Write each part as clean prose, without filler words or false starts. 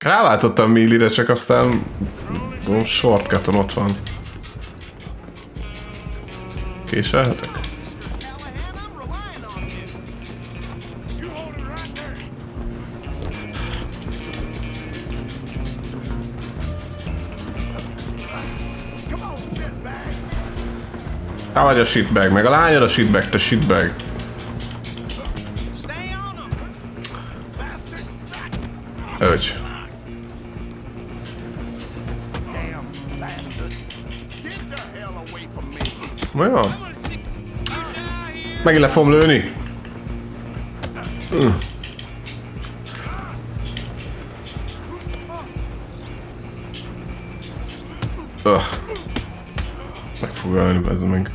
Ráváltottam millire, csak aztán shortcuton ott van. Késelhetek? Te vagy a shitbag, meg a lányod a shitbag, te shitbag. Ögy. Mi van? Megint le fogom lőni. Meg fog ölni, ez meg.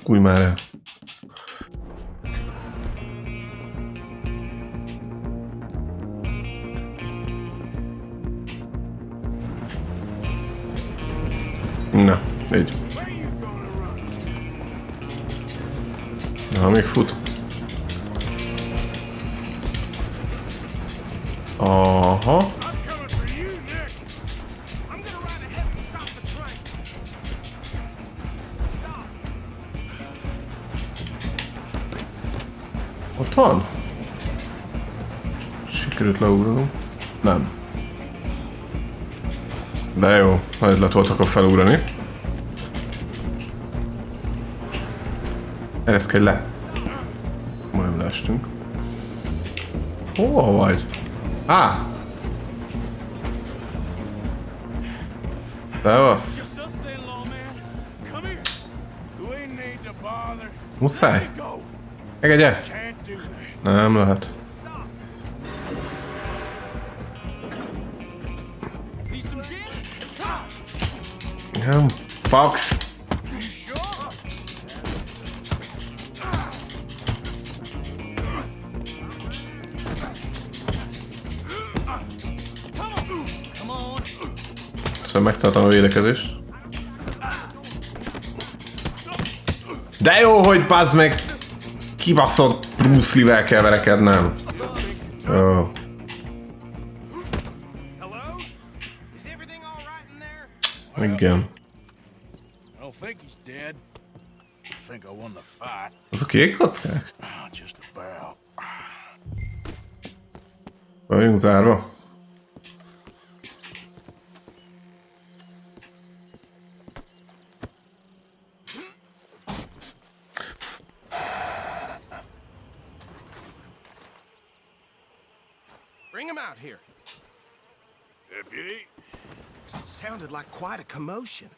Új már el. Na, így. Na, még fut. Aha. Ott van? Sikerült leugranom? Nem. De jó, ha ötlet volt akkor felugrani. Ereszkedj le. Majdnem leestünk. Hol vagy? Á! Szevasz! Muszáj! Engedje! Nem lehet. Nem, Fox! Aztán megtartom a védekezést. De jó, hogy bazd meg! Kibaszott Bruce Lee-vel kell verekednem. Oh. Igen. Azok kék kockák? Vagyunk zárva. Bring him out here. Deputy? Sounded like quite a commotion.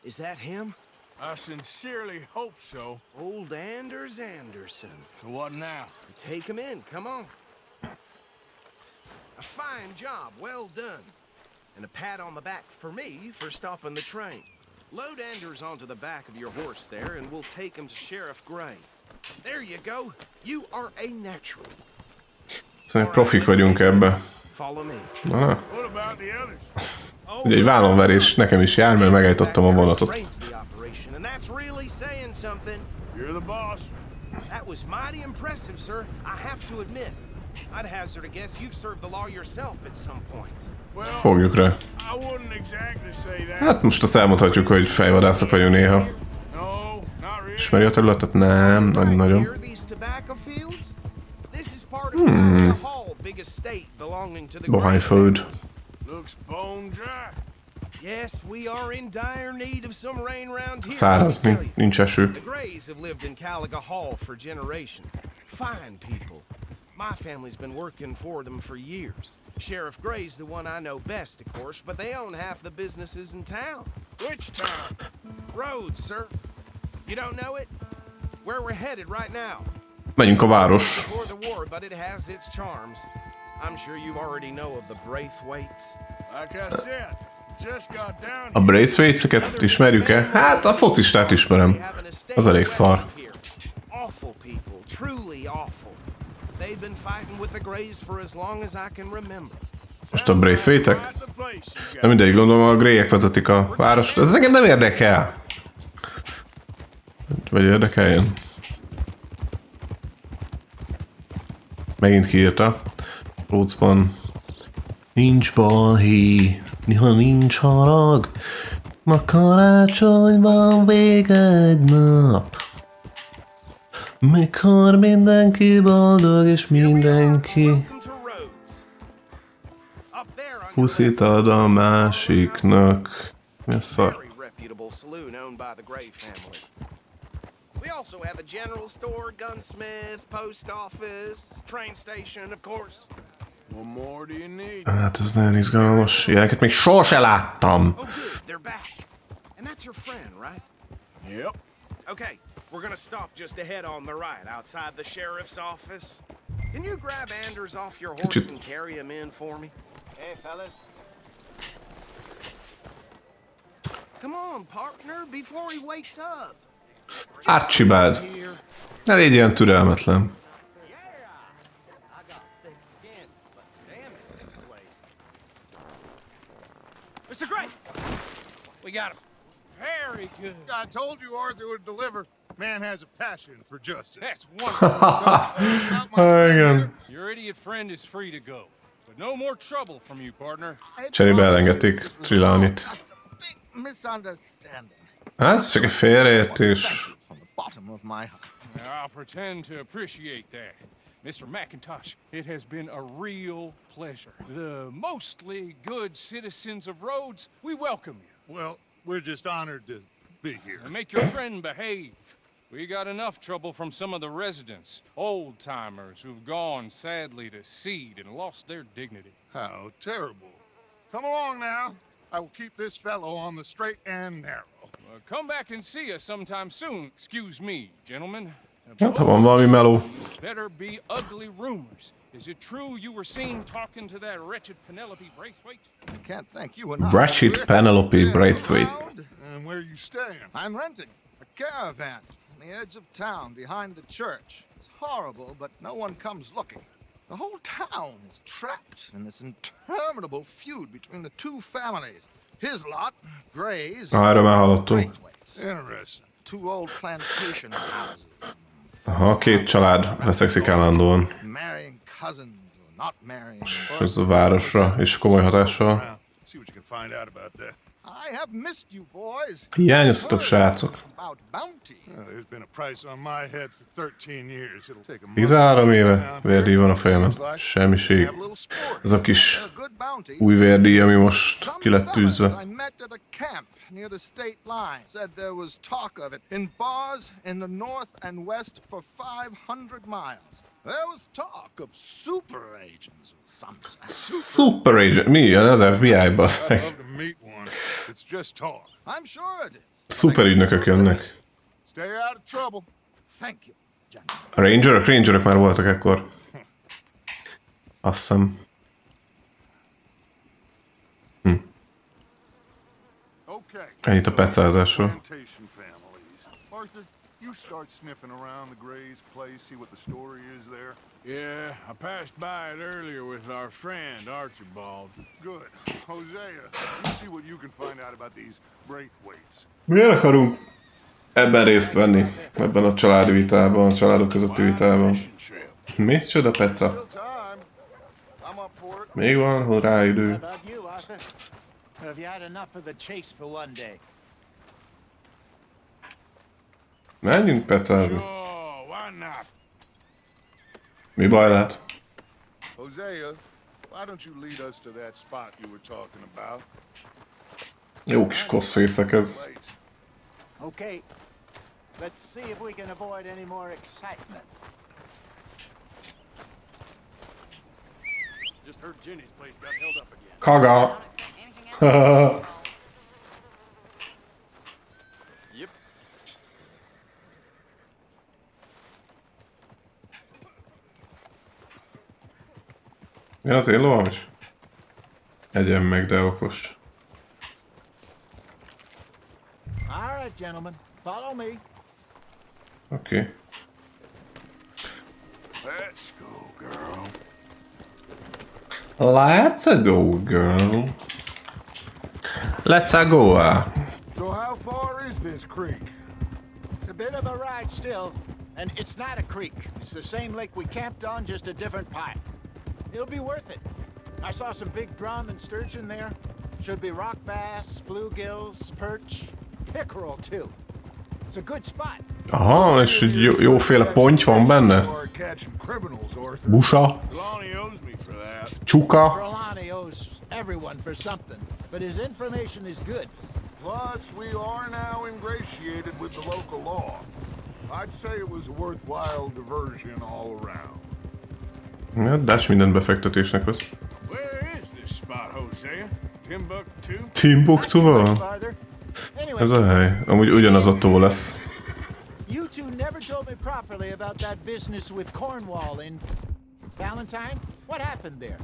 Is that him? I sincerely hope so. Old Anders Anderson. So what now? Take him in, come on. A fine job, well done. And a pat on the back for me for stopping the train. Load Anders onto the back of your horse there and we'll take him to Sheriff Gray. There you go. You are a natural. Szóval profik vagyunk ebbe. Na. Ugye egy vállonverés nekem is jár, mert megállítottam a vonatot. Fogjuk rá. Hát most azt elmondhatjuk, hogy fejvadászok vagyunk néha. Ismeri a területet? Nem, nagyon. Dohányföld. Szárazni, nincs eső. My family's been working for them for years. Sheriff Gray's the one I know best, of course, but they own half the businesses in town. Which town? Rhodes, sir. You don't know it? Where we're headed right now. Megyünk a város. Before the war, but it has its charms. I'm sure you already know of the Braithwaites. Like I said, just got down. A Braithwaiteseket ismerjük-e? Hát a focistát ismerem. Az elég szar. Awful people, truly awful. They've been fighting with the Grays for as long as I can remember. Most a Braithwaite-ek? Nem mindegy, gondolom a Greyek vezetik a várost. Ez nekem nem érdekel. Vagy érdekeljen. Megint kiírta. Rócban. Nincs balhé, néha nincs harag. Ma karácsonyban vége egy nap. Mikor mindenki boldog és mindenki puszit ad a másiknak. Mi a szar? We also have a general store, gunsmith, post office, train station, of course. What more do you need? Hát ez nagyon izgalmas. Ilyeneket még sose láttam. Oh, good, they're back. And that's your friend, right? Yep. Okay, we're gonna stop just ahead on the right, outside the sheriff's office. Can you grab Anders off your horse and carry him in for me? Hey, fellas. Come on, partner, before he wakes up. Archibald. Ne légy ilyen türelmetlen. Mr. Gray! We got him. Very good. I told you Arthur would deliver. Man has a passion for justice. That's wonderful. Igen. Your idiot friend is free to go. But no more trouble from you, partner. Cserébe elengedték Trelawney-t. Misunderstanding. Hát ez csak egy félreértés. From the bottom of my heart. I'll pretend to appreciate that. Mr. McIntosh, it has been a real pleasure. The mostly good citizens of Rhodes, we welcome you. Well, we're just honored to be here. And make your friend behave. We got enough trouble from some of the residents, old-timers who've gone sadly to seed and lost their dignity. How terrible. Come along now. I will keep this fellow on the straight and narrow. Come back and see us sometime soon. Excuse me, gentlemen. Hát ha van valami meló. Better be ugly rumors. Is it true you were seen talking to that wretched Penelope Braithwaite? I can't thank you enough. Wretched Penelope Braithwaite. And where you staying? I'm renting a caravan on the edge of town behind the church. It's horrible, but no one comes looking. The whole town is trapped in this interminable feud between the two families. His lot, Gray's, Erről már hallottunk. Braithwaite's. Interesting. Two old plantation houses. Aha, két család veszekszik állandóan. Marrying cousins or not marrying. És ez a városra is komoly hatással. Now, see what you can find out about that. I have missed you boys. Hiányoztatok, srácok. About bounty. There's been a price on my head for 13 years. It'll take a month. 13 éve vérdíj van a fejemen. Semmiség. Ez a kis új vérdíj, ami most ki lett tűzve. I met at a camp near the state line. Said there was talk of it in bars in the north and west for 500 miles. There was talk of super agents or something. Super Agent. Mi ilyen az FBI, I'd basszeg? love to meet one. It's just talk. I'm sure it is. Szuper ügynökök jönnek. Stay out of trouble. Thank you, gentlemen. A Rangerök már voltak ekkor. Azt hiszem. Okay. Ennyit a pecázásról. Plantation families. Arthur, you start sniffing around the Gray's place, see what the story is there. Yeah, I passed by it earlier with our friend Archibald. Good. Hosea, you see what you can find out about these Braithwaites. Miért akarunk ebben részt venni? Ebben a családi vitában, a családok közötti vitában. Fishing trip. Mi? Csoda peca. Still time. I'm up for it. Még van rá idő. About you, Arthur? Or have you had enough of the chase for one day? Menjünk pecázni. Oh, why not? Mi baj lehet? Hosea, why don't you lead us to that spot you were talking about? Jó kis koszfészek ez. Okay. Let's see if we can avoid any more excitement. Just heard Jenny's place got held up again. Kaga. Yep. Mi az én lovam is? Egyen meg, de okos. All right, gentlemen. Follow me. Oké. Let's go, girl. Let's go, girl. Let's go. So how far is this creek? It's a bit of a ride still, and it's not a creek. It's the same lake we camped on, just a different pipe. It'll be worth it. I saw some big drum and sturgeon there. Should be rock bass, bluegills, perch, pickerel too. It's a good spot. Aha, és így jóféle ponty van benne. Busa. Csuka. Trelawney owes everyone for something, but his information is good. Plus, we are now ingratiated with the local law. I'd say it was a worthwhile diversion all around. Ja, Dash mindent befektetésnek vesz. Where is this spot, Hosea? Timbuktu? Timbuktu van? Ez a hely. Amúgy ugyanaz attól lesz. You two never told me properly about that business with Cornwall in Valentine. What happened there?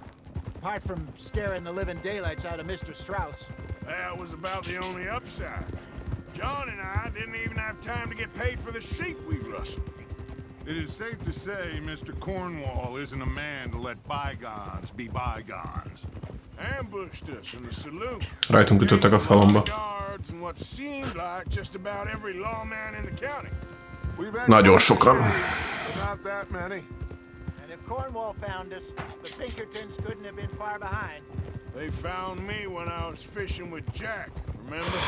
Apart from scaring the living daylights out of Mr. Strauss. That was about the only upside. John and I didn't even have time to get paid for the sheep we rustled. It is safe to say Mr. Cornwall isn't a man to let bygones be bygones. Ambushed us in the saloon. Rajtunk ütöttek a szalomba. And what seemed like just about every lawman in the county. Nagyon sokan. Not that many. And if Cornwall found us, the Pinkertons couldn't have been far behind. They found me when I was fishing with Jack, remember?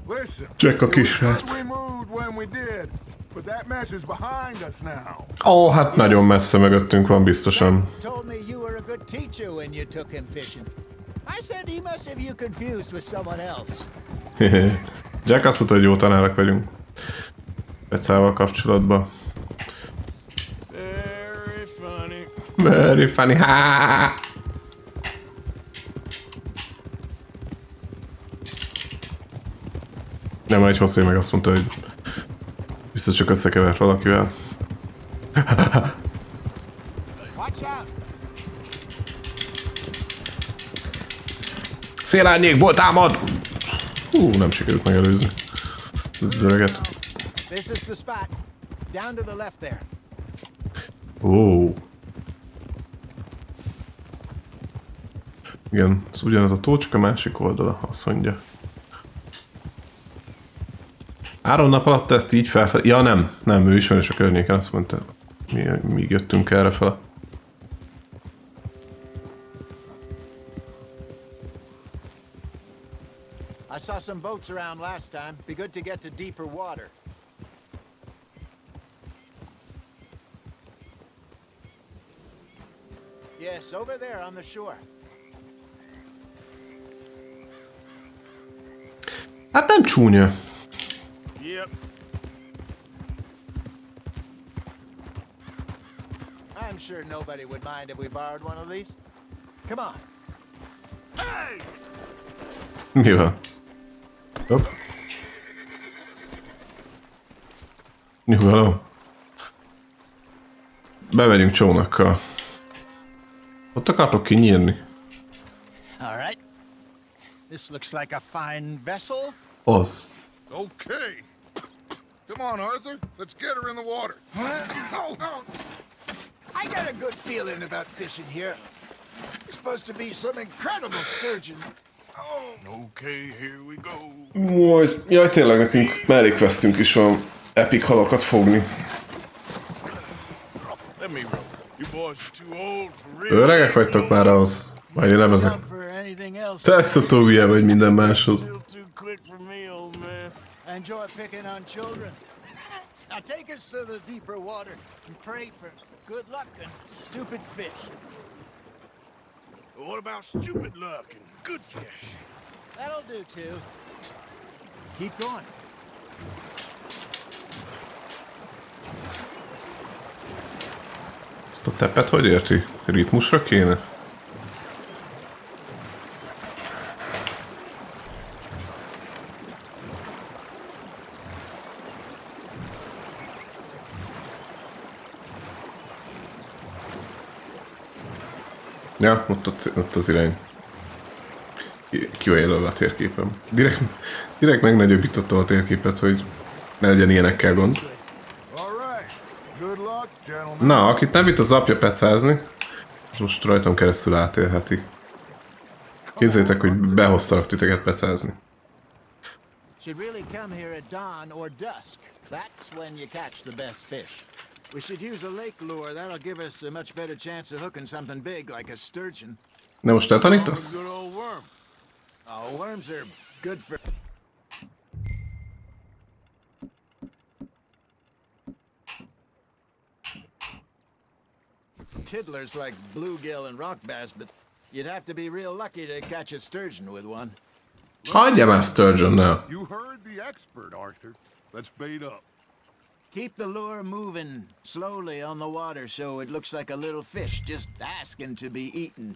Listen, Jack a kisrác. we moved when we did, but that mess is behind us now. Ó, hát nagyon messze mögöttünk van biztosan. Told me you were a good teacher when you took him fishing. I said he must have you confused with someone else. Jack azt mondta, hogy jó tanárak vagyunk. Pecával kapcsolatban. Very funny. Very funny, ha! Nem, egy hosszú meg azt mondta, hogy biztos csak összekevert valakivel. Watch out! Szélárnyékból támad! Nem sikerült megelőzni. Ez az öreget. This is the spot. Down to the left there. Igen, ez ugyanaz a tó, csak a másik oldala, azt mondja. 3 nap alatt ezt így felfelé... Ja nem, ő ismerős a környéken, azt mondta. Míg jöttünk erre fel. I saw some boats around last time. Be good to get to deeper water. Yes, over there on the shore. Hát nem csúnya. Yep. I'm sure nobody would mind if we borrowed one of these. Come on. Hey! Mi van? Hopp. Nyugalom. Bemegyünk csónakkal. Ott akartok kinyírni. All right. This looks like a fine vessel. Az. Okay. Come on, Arthur. Let's get her in the water. I got a good feeling about fishing here. It's supposed to be some incredible sturgeon. Okay, here we go. Jaj, tényleg nekünk mellékvesztünk is van epik halakat fogni. Let me roll. You boys are too old for real. Öregek vagytok már ahhoz. Majd én levezek. Te ezt a tóvije vagy minden máshoz. Still too quick for me, old man. Enjoy picking on children. Now take us to the deeper water and pray for good luck and stupid fish. What about stupid luck and good fish? That'll do too. Keep going. Ezt a tepet hogy érti? Ritmusra kéne? Ja, ott az irány. Ki van jelölve a térképem. Direkt megnagyobbítottam a térképet, hogy ne legyen ilyenekkel gond. Na, akit nem vitt az apja pecázni, az most rajtam keresztül átélheti. Képzeljétek, hogy behoztalak titeket pecázni. Should really come here at dawn or dusk. That's when you catch the best fish. We should use a lake lure. That'll give us a much better chance of hooking something big like a sturgeon. De most te tanítasz? Good old worm. Oh, worms are good for... tiddlers like bluegill and rock bass, but you'd have to be real lucky to catch a sturgeon with one. Hagyja már Sturgeonnel. You heard the expert, Arthur. Let's bait up. Keep the lure moving slowly on the water so it looks like a little fish just asking to be eaten.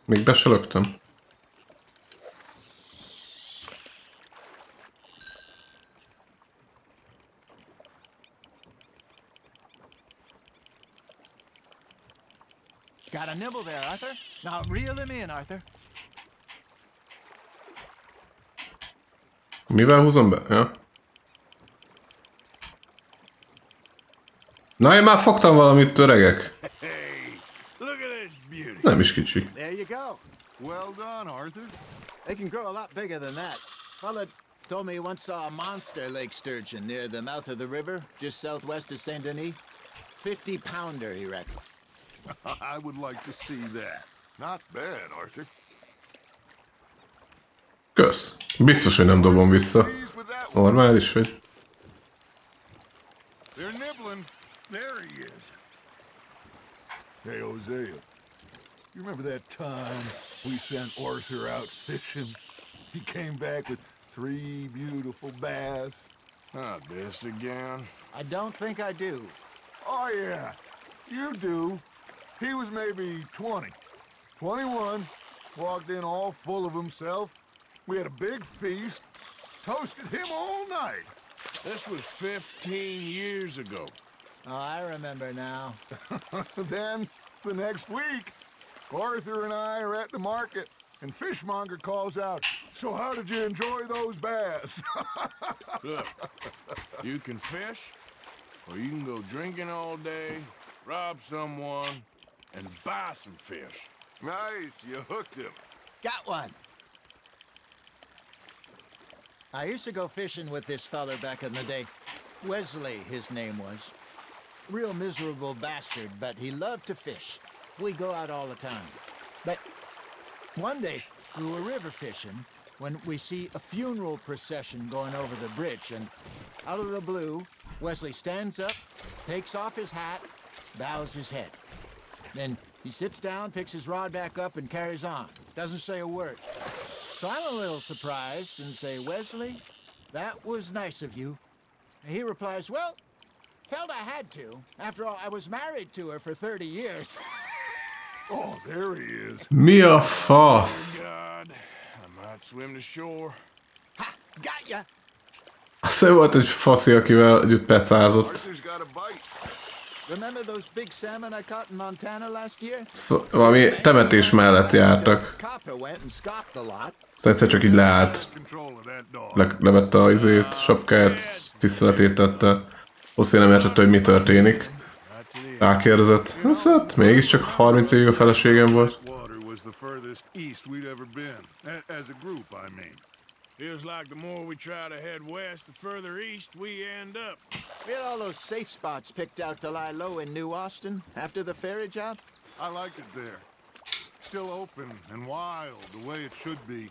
Még be se löktem. Got a nibble there, Arthur? Now reel him in, Arthur. Mivel húzom be? Ja. Na, én már fogtam valamit, öregek. Hey, look at this beauty. Nem is kicsi. There you go. Well done, Arthur. They can grow a lot bigger than that. Fella told me he once saw a monster lake sturgeon near the mouth of the river, just southwest of Saint Denis. 50-pounder, he reckoned. I would like to see that. Not bad, Arthur. Kösz. Biztos, hogy nem dobom vissza. Pleased with that one. Normális vagy? They're nibbling. There he is. Hey, Hosea. You remember that time we sent Arthur out fishing? He came back with 3 beautiful bass. Not this again. I don't think I do. Oh, yeah. You do. He was maybe 20. 21. Walked in all full of himself. We had a big feast. Toasted him all night. This was 15 years ago. Oh, I remember now. Then, the next week, Arthur and I are at the market, and Fishmonger calls out, "So how did you enjoy those bass?" Look, you can fish, or you can go drinking all day, rob someone, and buy some fish. Nice, you hooked him. Got one. I used to go fishing with this feller back in the day. Wesley, his name was. Real miserable bastard, but he loved to fish. We'd go out all the time. But one day, we were river fishing when we see a funeral procession going over the bridge, and out of the blue, Wesley stands up, takes off his hat, bows his head. Then he sits down, picks his rod back up, and carries on. Doesn't say a word. So I'm a little surprised and say, "Wesley, that was nice of you." And he replies, "Well, felt I had to. After all, I was married to her for 30 years. Oh, there he is. Mi a fasz? God, I might swim to shore. Ha! Got ya! Az ő volt egy faszi, akivel együtt pecázott. Arthur's got a bite. Remember those big salmon I caught in Montana last year? Valami temetés mellett jártak. Copper went and scoffed a lot. Aztán egyszer csak így leállt. Control of that dog. Levette a izét, sapkáját, tiszteletét tette. Hosszú nem értette, hogy mi történik. Rákérdezett. Hát mégiscsak 30 évig a feleségem volt. Water was the furthest east we'd ever been. As a group, I mean. Feels like the more we try to head west, the further east we end up. We had all those safe spots picked out to lie low in New Austin after the ferry job. I like it there. Still open and wild the way it should be.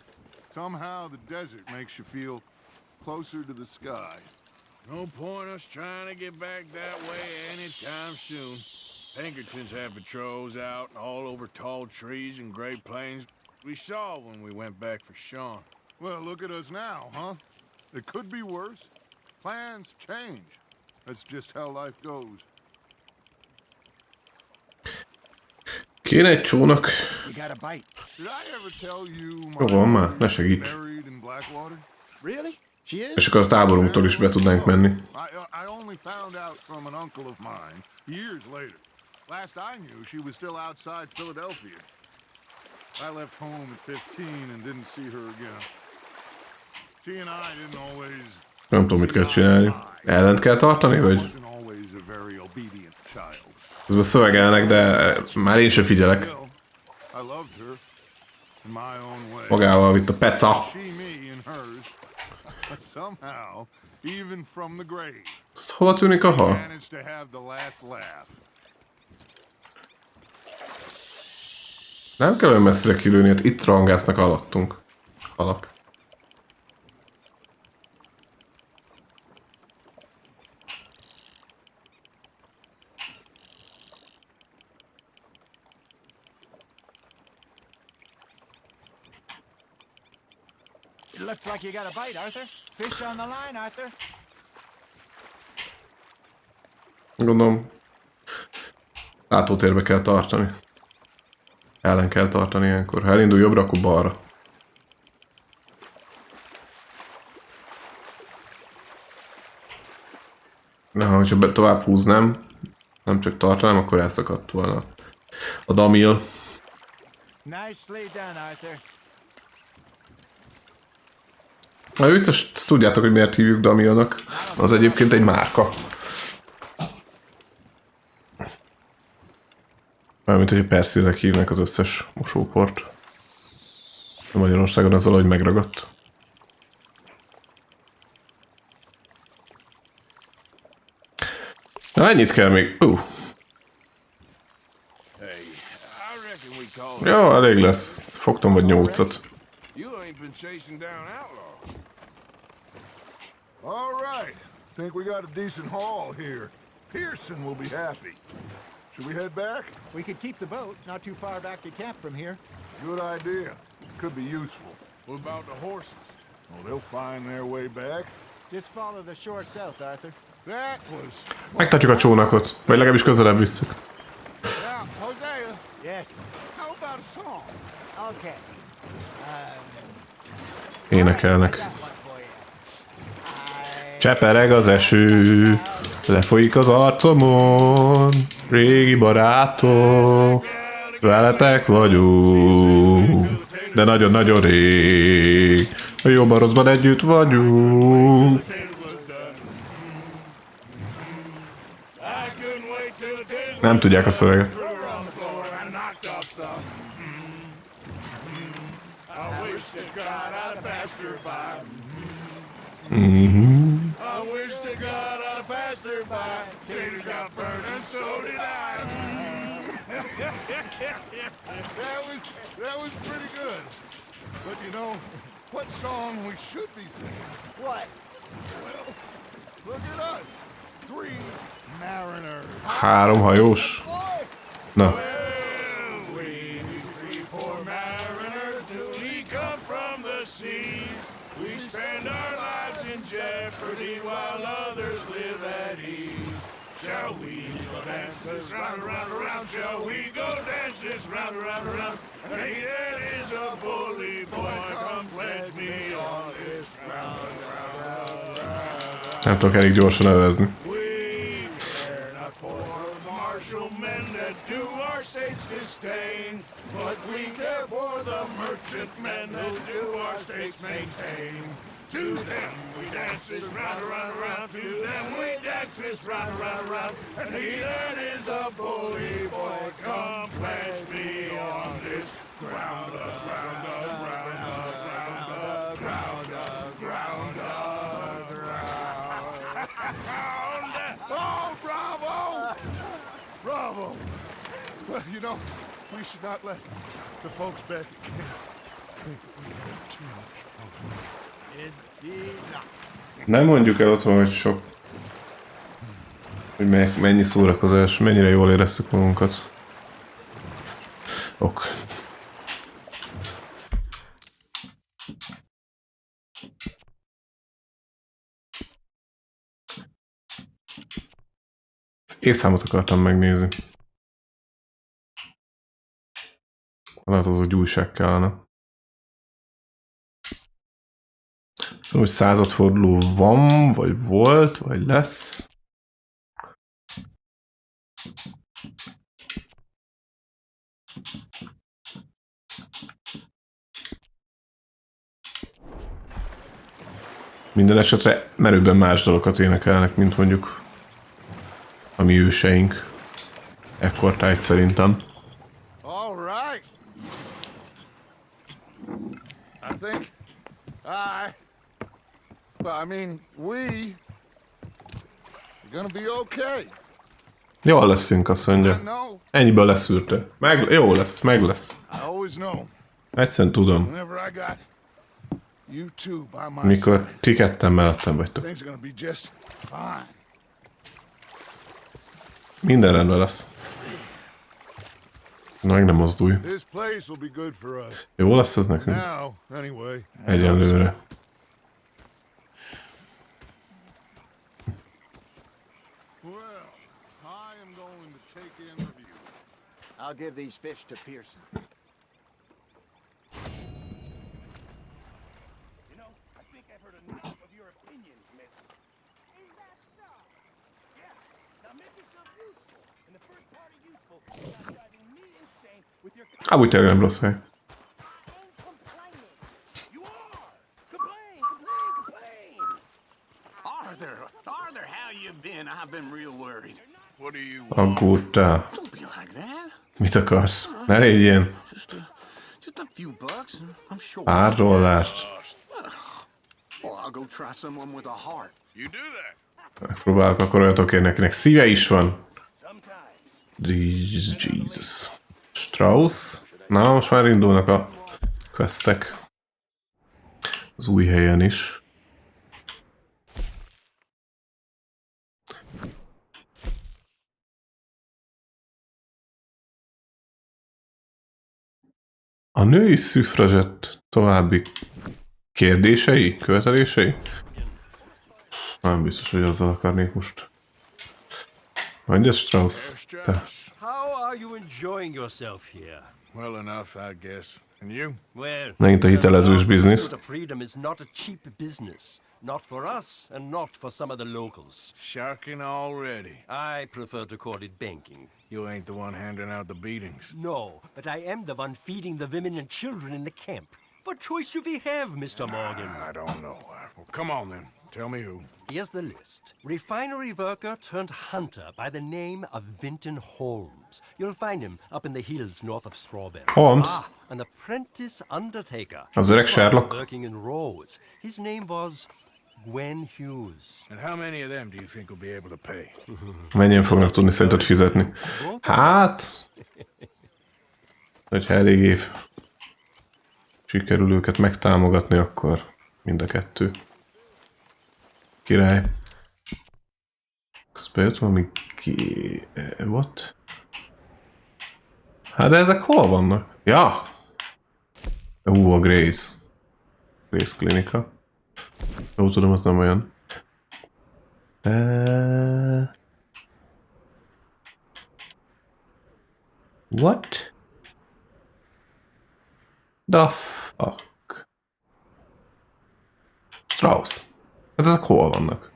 Somehow the desert makes you feel closer to the sky. No point us trying to get back that way anytime soon. Pinkertons have patrols out all over tall trees and Great Plains. We saw when we went back for Sean. Well, look at us now, huh? It could be worse. Plans change. That's just how life goes. Kéne egy csónak. You got a bite. Did I ever tell you Jó van már, ne mother segíts. buried in Blackwater? Really? She is? És akkor a táborunktól is be tudnánk menni. I only found out from an uncle of mine years later. Last I knew, she was still outside Philadelphia. I left home at 15 and didn't see her again. She and I didn't always... Nem tudom, mit kell csinálni. Ellent kell tartani, vagy? Wasn't always a very obedient child. Közben szövegelnek, de már én sem figyelek. Still, I loved her. in my own way. Magával vitt a peca. She me in hers. Somehow, even from the grave, Ezt hova tűnik a hal? managed to have the last laugh. Nem kell olyan messzire kilőni, hát itt rangásznak alattunk. Halak. It looks like you got a bite, Arthur. Fish on the line, Arthur. Gondolom, látótérbe kell tartani. Ellen kell tartani ilyenkor. Ha elindul jobbra, akkor balra. Na, hogyha tovább húznám, nem csak tartanám, akkor elszakadt volna a damil. Nicely done, Arthur. Na, biztos tudjátok, hogy miért hívjuk damilnak. Az egyébként egy márka. Mármint, hogy Perszilnek hívnak az összes mosóport. A Magyarországon az valahogy megragadt. Na, ennyit kell még. Hey, I reckon we call it. Jó, elég lesz. Fogtam vagy 8-at. You ain't been chasing down outlaws. All right. Think we got a decent haul here. Pearson will be happy. Should we head back? We could keep the boat, not too far back to camp from here. Good idea. Could be useful. What about the horses? Oh, they'll find their way back. Just follow the shore south, Arthur. That was... Megtartjuk a csónakot. Vagy legalábbis közelebb visszük. Now, Hosea, Yes. how about a song? Okay. Énekelnek. I got one for you. Csepereg az eső, lefolyik az arcomon, régi barátok, veletek vagyunk, de nagyon-nagyon rég, a jobban rosszban együtt vagyunk. Nem tudják a szöveget. I wish to God I'd passed her by. Taters got burned and so did I. That was pretty good. But you know, what song we should be singing? What? Well, look at us. 3 mariners. 3 hajós. Na, We three poor mariners newly come from the seas. We spend our lives in jeopardy while others live at ease. Shall we dance this round, around, around? Shall we go dance this round, around, around? Hey, that is a bully boy. Come pledge me on this ground, round, round. nem tudok elég gyorsan elvezni. We care not for martial men that do our state's disdain, but we care for the merchant men that do our state's maintain. To them we dance this round, around, around. To them we dance this round, around, around. And he that is a bully boy, come pledge me on this ground, ground, ground, ground, ground, ground, ground. Oh, bravo! Bravo! Well, you know, we should not let the folks back at camp think that we had too much fun. Indeed not. Nem mondjuk el otthon, hogy sok... Hogy mennyi szórakozás, mennyire jól érezzük magunkat. Ok. Évszámot akartam megnézni. Lehet, az úgy újság kellene. Azt mondom, hogy századforduló van, vagy volt, vagy lesz. Minden esetre merőben más dalokat énekelnek, mint mondjuk a mi őseink. Ekkortájt szerintem. All right. Well, I mean, we're gonna be okay. Jól leszünk, azt I mondja. know. Ennyiből leszűrte. Jó lesz, meg lesz. I always know. Egyszerűen tudom. Whenever I got you two by my Mikor side, ti ketten mellettem vagytok. things are gonna be just fine. Minden rendben lesz. Meg nem mozdulj. This place will be good for us. Jó lesz ez nekünk? Now, anyway. Egyelőre. Well, I am going to take in the view. I'll give these fish to Pearson. You know, I think I've heard enough of your opinions, miss. Is that so? Yeah. Now make yourself useful. And the first part of useful is not driving me insane with your Amúgy tényleg nem rossz hely. complaining. You are! Complain, complain, complain! Arthur, how you been? I've been real worried. What do you Aggódtál. Don't be like that. Mit akarsz? Ne légy ilyen. Just a few bucks. I'm sure. Pár dollárt. Well, I'll go try someone with a heart. You do that? Megpróbálok akkor olyatok kérni, akinek szíve is van. Sometimes. Jesus. Strauss. Na, most már indulnak a questek. Az új helyen is. A női szüfrazsett további kérdései, követelései? Nem biztos, hogy azzal akarnék most. Mondja, Strauss. Te. How are you enjoying yourself here? Well enough, I guess. And you? Well, Megint a hitelezős biznisz. pursuit of freedom is not a cheap business. Not for us, and not for some of the locals. Sharking already. I prefer to call it banking. You ain't the one handing out the beatings. No, but I am the one feeding the women and children in the camp. What choice do we have, Mr. Morgan? I don't know. Well, come on then. Tell me who. Here's the list. Refinery worker turned hunter by the name of Vinton Holmes. You'll find him up in the hills north of Strawberry. Holmes? An apprentice undertaker. Az öreg His father Sherlock. working in Rhodes. His name was Gwen Hughes. And how many of them do you think will be able to pay? Mennyien fognak tudni szerinted fizetni? Hát... Hogyha eléggé sikerül őket megtámogatni, akkor mind a kettő. Király. Közben jött valami What? Hát de ezek hol vannak? Ja! A Grace. Grace klinika. Jó tudom, az nem olyan. What? The fuck? Strauss. Hát ezek hol vannak?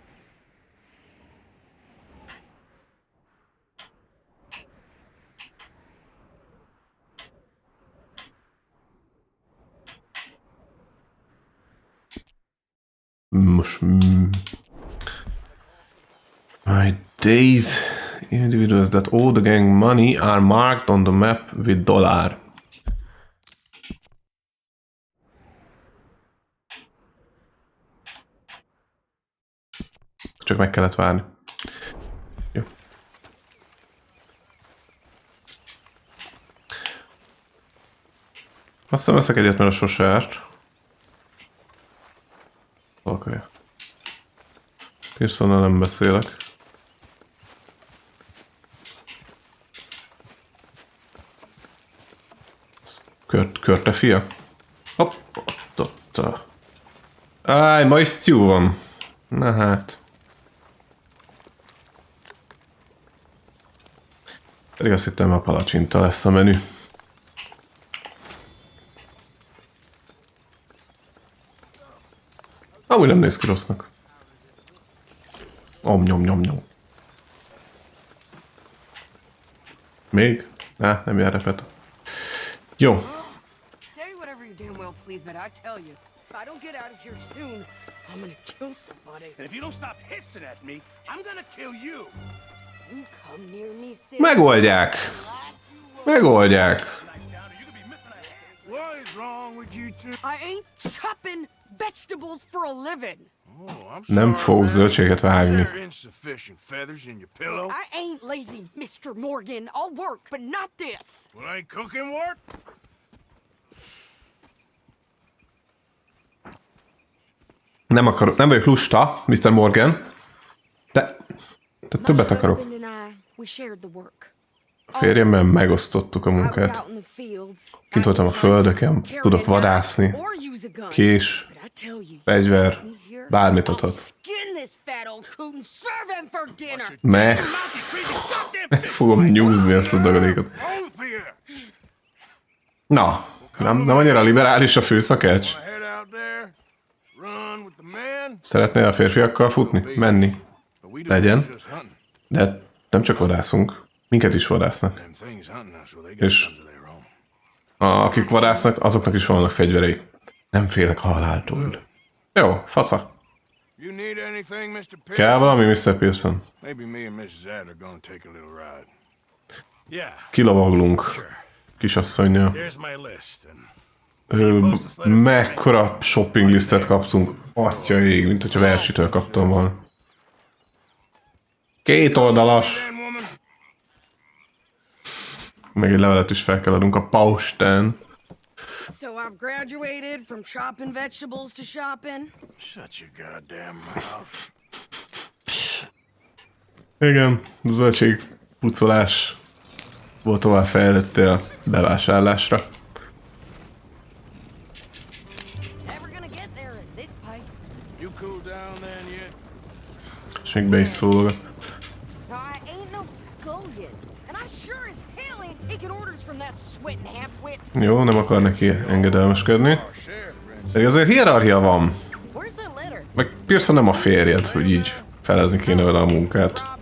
Most... My days. Individuals that owe the gang money are marked on the map with $. Csak meg kellett várni. Jó. Azt hiszem veszek egyet, mert a sose árt. Oké. Pearsonnal nem beszélek. Körte fia? Hopp, ott. Áj, ma is stew van. Na hát. Pedig azt hittem, a palacsinta lesz a menü. Amúgy nem néz ki rossznak. Nyom. Még? Nem jár repet. Jó. Say whatever you damn well please, but I tell you, if I don't get out of here soon, I'm gonna kill somebody. And if you don't stop hissing at me, I'm gonna kill you. You come near me, Sid. Megoldják. Why is I ain't chopping vegetables for a living. Nem fogok zöldséget vágni. I ain't lazy, Mr. Morgan. I'll work, but not this. Well, ain't cooking work? Nem vagyok lusta, Mr. Morgan. De többet akarok. A férjemmel megosztottuk a munkát. Kint voltam a földeken, tudok vadászni. Kés, fegyver, bármit adhat. Meg fogom nyúzni ezt a dagadékot. Na, nem annyira liberális a főszakács? Szeretnél a férfiakkal futni? Menni? Legyen. De nem csak vadászunk. Minket is vadásznak. És akik vadásznak, azoknak is vannak fegyvereik. Nem félek a haláltól. Jó, fasza. Kell valami, Mr. Pearson? Kilovaglunk. Kisasszonnyal. Mekkora shopping listet kaptunk. Atya ég, mint hogyha Versitől kaptam volna. 2 oldalas. Meg egy levelet is fel kell adnunk a postán. So I've graduated from chopping vegetables to shopping. Shut your goddamn mouth. Igen, zöldség pucolás volt tovább fejlődtél a bevásárlásra. És még be is szólog. Jó, nem akar neki engedelmeskedni. Pedig azért hierarchia van. Meg Pearson nem a férjed, hogy így felezni kéne vele a munkát.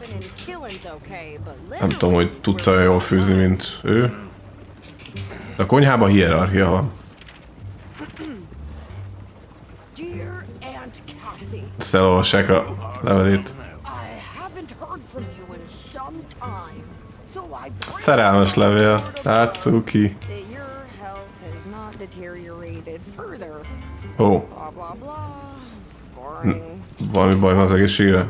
Nem tudom, hogy tudsz olyan jól főzni, mint ő. De a konyhában hierarchia van. Ezt elolvassák a levelét. Szerelmes levél. Látszó ki. Ó. Valami baj van az egészségre?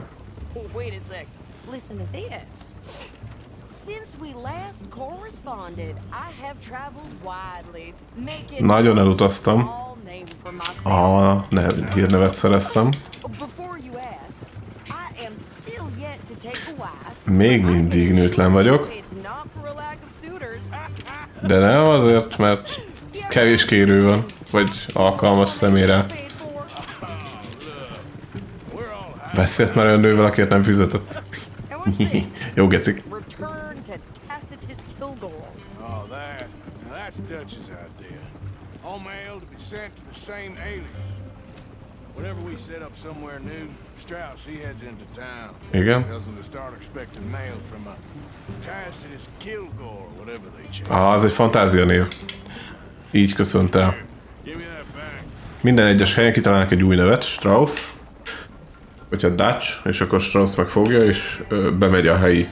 Nagyon elutaztam. Hírnevet szereztem. Még mindig nőtlen vagyok. De nem azért, mert kevés kérő van, vagy alkalmas személyre. Beszélt már olyan nővel, akiért nem fizetett. Jó gecik. Igen. Az egy fantázia név. Így köszönt el. Minden egyes helyen kitalálnak egy új nevet, Strauss. Hogyha Dutch, és akkor Strauss megfogja, és bemegy a helyi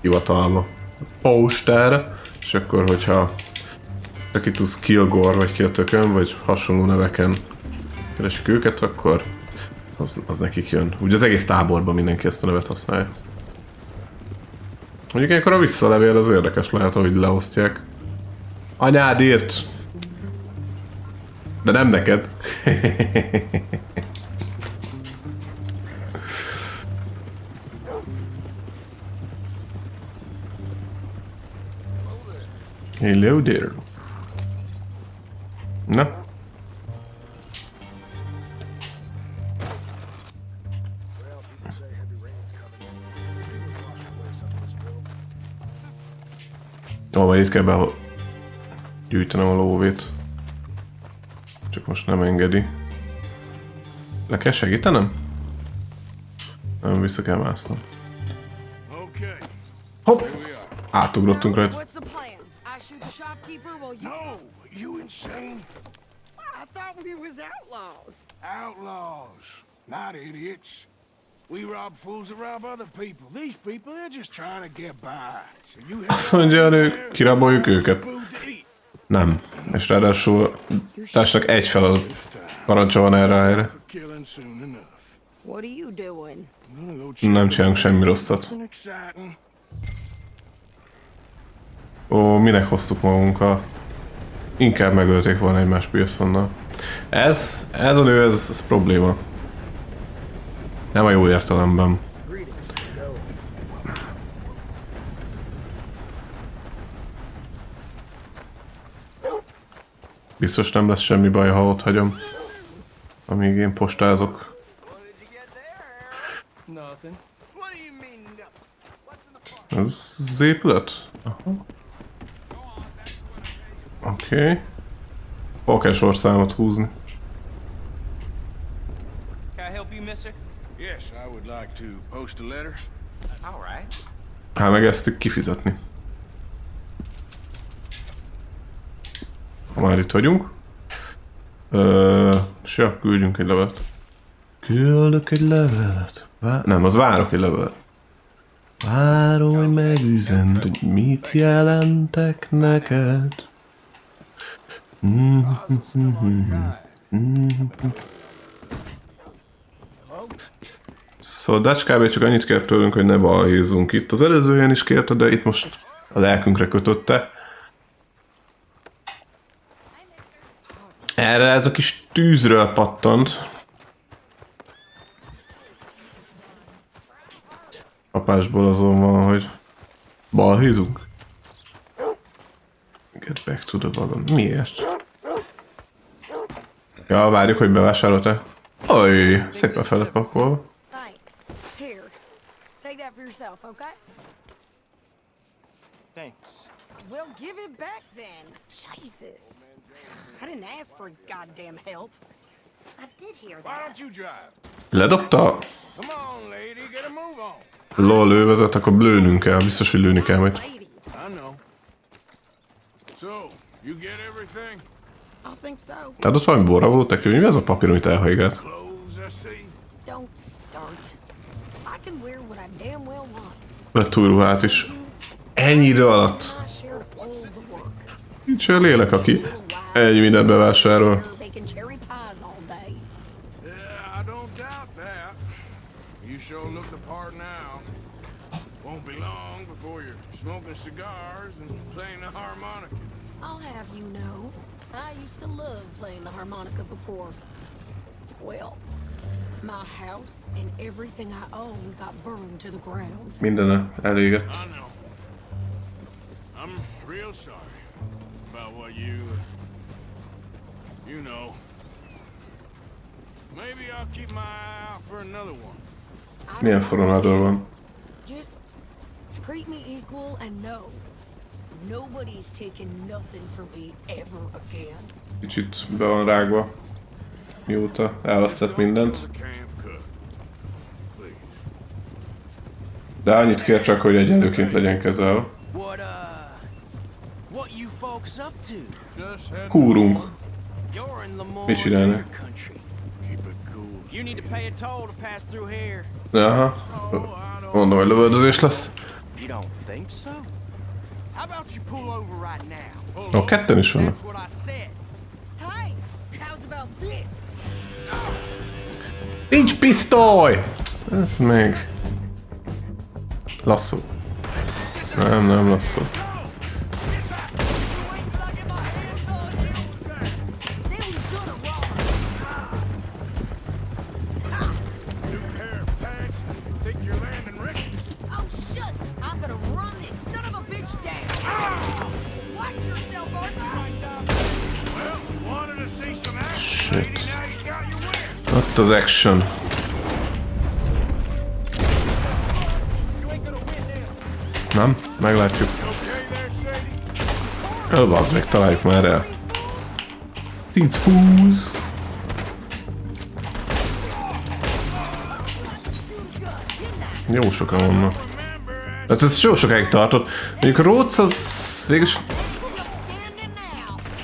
hivatalba. Postára, és akkor, hogyha Tacitus Kilgore, vagy ki a tökön, vagy hasonló neveken keresik őket, akkor az nekik jön. Úgy az egész táborban mindenki ezt a nevet használja. Mondjuk ilyenkor a visszalevél az érdekes lehet, ahogy leosztják. Anyád írt! De nem neked. Hello there. Na? Vagy itt kell gyűjtenem a lóvét. Csak most nem engedi. Le kell segítenem? Nem, vissza kell másznom. Hopp! Átugrottunk rajta. No, you insane? I thought we was outlaws. Outlaws, not idiots. We rob fools that rob other people. These people, they're just trying to get by. So you azt mondja, hogy kiraboljuk őket. Nem. És ráadásul társnak egy feladat parancsa van erre a helyre. What are you doing? Nem csinálunk semmi rosszat. Ó, minek hoztuk magunkkal? Inkább megölték volna egymás Pearsonnal. Ez a nő, ez probléma. Nem a jó értelemben. Biztos nem lesz semmi baj, ha ott hagyom. Amíg én postázok. Ez az épület? Oké. Hol kell sorszámot húzni? Hát megeztük kifizetni. Ha már itt vagyunk. És ja, küldjünk egy levelet. Küldök egy levelet. Nem, az várok egy levelet. Várom, hogy megüzend, hogy mit jelentek neked. Szóval Dutch kb. Csak annyit kért tőlünk, hogy ne balhézzunk itt. Az előző ilyen is kérte, de itt most a lelkünkre kötötte. Erre ez a kis tűzről pattant. Apásból azon van, hogy balhézunk. Get back to the wagon. Miért? Ja, várjuk, hogy bevásárolt-e. Oj, szépen felepakolva. Well, give it back then. Jesus. I didn't ask for his goddamn help. I did hear that. Why don't you drive? Ledobta? Come on, lady, get a move on. Lol, ő vezet, akkor lőnünk kell. Biztos, hogy lőni kell majd. I know. So, you get everything? I think so. Hát ott valami borra volt neki, hogy mi ez a papír, amit elhaigált? Don't start. I can wear what I damn well want. Vett új ruhát is. Ennyi idő alatt. Nincs olyan lélek, aki ennyi mindent bevásárol. I'll have you know, I used to love playing the harmonica before. Well, my house and everything I own got burned to the ground. Minden elégett. I'm real sorry about what you know. Maybe I'll keep my eye out for another one. Milyen foronádor van? Just treat me equal and no. Nobody's taking nothing from me ever again. Kicsit be van rágva. Mióta elvesztett mindent. De annyit kér csak, hogy egyenlőként legyen kezelve. Kúrunk. Mit csinálni? Aha. Mondom, hogy lövöldözés lesz. Ó, ketten is vannak. Nincs pisztoly! Ez meg... Lasszó. Nem lasszó. Shit. Ott az action. Nem? Meglátjuk. Elvazd meg, találjuk már el. 10 fúz. Jó sokan vannak. Hát ez jó sokáig tartott. Mondjuk a Rhodes az végülis...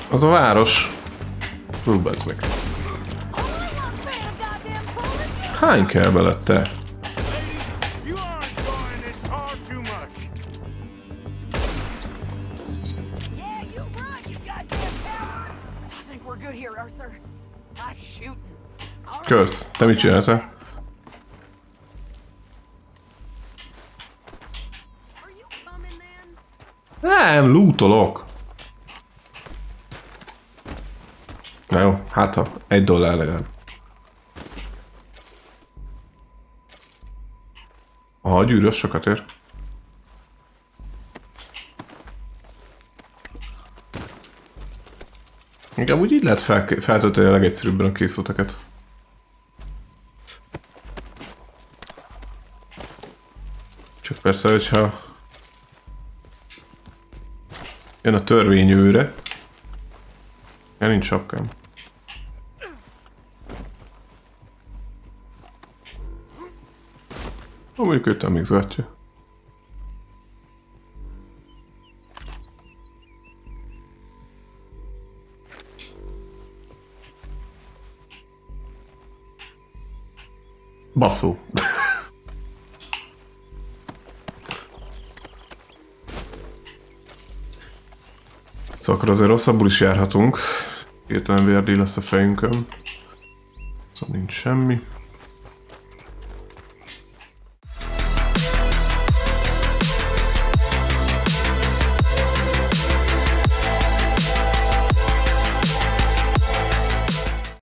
Az a város. Bazd meg. Hány kell bele, te? Kösz. Te mit csináltál? Are you coming then? Nem, lootolok. Na jó, hát ha $1 legalább. A gyűrű az sokat ér. Inkább úgy így lehet feltölteni a legegyszerűbben a készleteket. Csak persze, hogyha jön a törvényőre. Ja, nincs sapkám. Mondjuk őt még zártja. Baszó. Szóval akkor azért rosszabbul is járhatunk. Hirtelen vérdíj lesz a fejünkön. Szóval nincs semmi.